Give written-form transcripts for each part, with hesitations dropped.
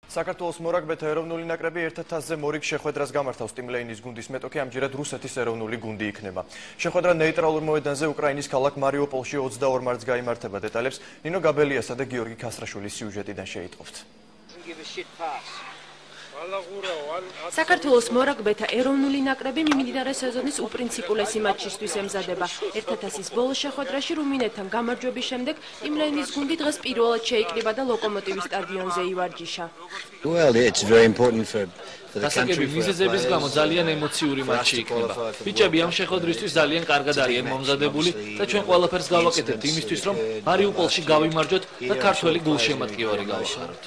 საქართველოს მორაგბეთა ეროვნული ნაკრები 1-0-ზე მორიგ შეხვედრას გამართავს ტიმლეინის გუნდის მეტოქი ამჯერად რუსეთის ეროვნული გუნდი იქნება. შეხვედრა ნეიტრალურ მოედანზე უკრაინის ქალაქ მარიუპოლში 22 მარტს გაიმართება. დეტალებს ნინო გაბელიასა და გიორგი ქასრაშვილის სიუჟეტიდან შეიტყობთ. საქართველოს მორაგბეთა ეროვნული ნაკრები მიმდინარე სეზონის უპრინციპულესი მატჩისთვის ემზადება. 1-0-ის ბოლო შეხვედრაში რუმინეთთან გამარჯვების შემდეგ ტიმლეინის გუნდი დღეს პირველად შეიკრიბა და ლოკომოტივის სტადიონზე ივარჯიშა. დასაგები მიზეზების გამო ძალიან ემოციური მატჩი იქნება. ბიჭები ამ შეხვედრისთვის ძალიან კარგად არიან მომზადებული და ჩვენ ყველაფერს გავაკეთებთ იმისთვის, რომ მარიუპოლში გავიმარჯვოთ და ქართველი გულშემატკივარი გავხაროთ.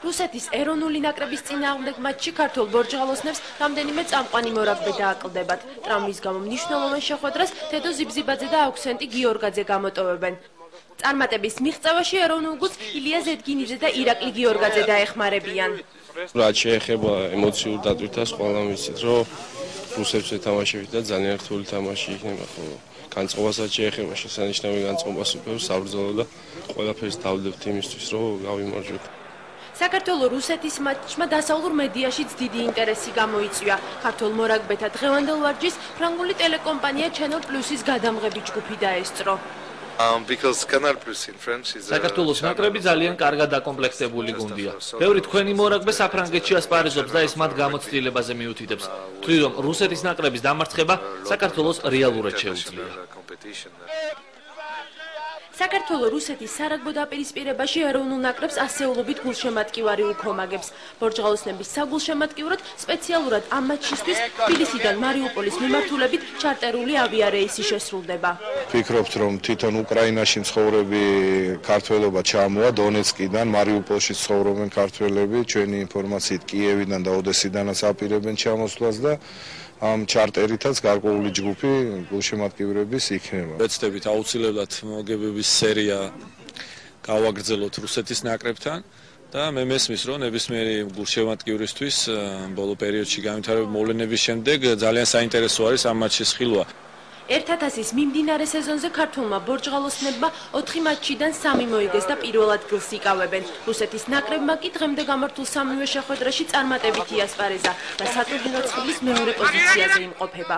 რუსეთის ეროვნული ნაკრების წინააღმდეგ მატჩში ქართულ ბორჯღალოსნებს რამდენიმე წამყვანი მორაგბე დააკლდებათ. ტრამვის გამო მნიშვნელოვან შეხვედრას თედო ზიბზიბაძე და აუქსენტი გიორგაძე გამოტოვებენ. წარმატების მიღწევაში ეროვნულ გუნდს ილია ზედგინიძე და ირაკლი გიორგაძე დაეხმარებიან. რაც შეეხება ემოციურ დატვირთვას, ყველა ვიცით, რომ რუსებს ეთამაშებით და ძალიან რთული თამაში იქნება, ხო? განწყობასაც შეეხება შესანიშნავი განწყობას უფევს საბრძოლო და ყველაფერს დავდებთ იმისთვის, რომ გავიმარჯვოთ. საქართველო-რუსეთის მატჩმა დასავლურ მედიაშიც დიდი ინტერესი გამოიწვია. ქართულ მორაგბეთა დღევანდელ ვარჯიშს ფრანგული ტელეკომპანია Channel Plus-ის გადამღები ჯგუფი დაესწრო. საქართველოს ნაკრები ძალიან კარგად დაკომპლექტებული გუნდია. ბევრი თქვენი მორაგბე საფრანგეთში ასპარეზობს და ეს მათ გამოცდილებაზე მიუთითებს. ვთვლი, რომ რუსეთის ნაკრების დამარცხება საქართველოს რეალურად შეუძლია. საქართველო-რუსეთის სარაგბო დაპირისპირებაში ეროვნულ ნაკრებს ასეულობით გულშემატკივარი უქრომაგებს. ბორჯღალოსნების საგულშემატკივრად სპეციალურად ამ მატჩისთვის თბილისიდან მარიუპოლის მიმართულებით ჩარტერული ავიარეისი შესრულდება. ვფიქრობთ, რომ თვითონ უკრაინაში მცხოვრები ქართველობა ჩამოვა დონეცკიდან, მარიუპოლში ცხოვრობენ ქართველები, ჩვენი ინფორმაციით კიევიდან და ოდესიდანაც აპირებენ ჩამოსვლას და ამ ჩარტერითაც გარკვეული ჯგუფი გულშემატკივრების იქნება. ვეცდებით აუცილებლად მოგებების სერია გავაგრძელოთ რუსეთის ნაკრებთან და მე მესმის, რომ ნებისმიერი გულშემატკივრისთვის ბოლო პერიოდში განვითარებული მოვლენების შემდეგ ძალიან საინტერესო არის ამ მატჩის ხილვა. 1-0-ის მიმდინარე სეზონზე ქართულმა ბორჯღალოსნებმა 4 მატჩიდან 3 მოიგეს და პირველ ადგილს იკავებენ. რუსეთის ნაკრებმა კი დღემდე გამართულ სამივე შეხვედრაში წარმატებით იასპარეზა და სატურნირო ცხრილის მეორე პოზიციაზე იმყოფება.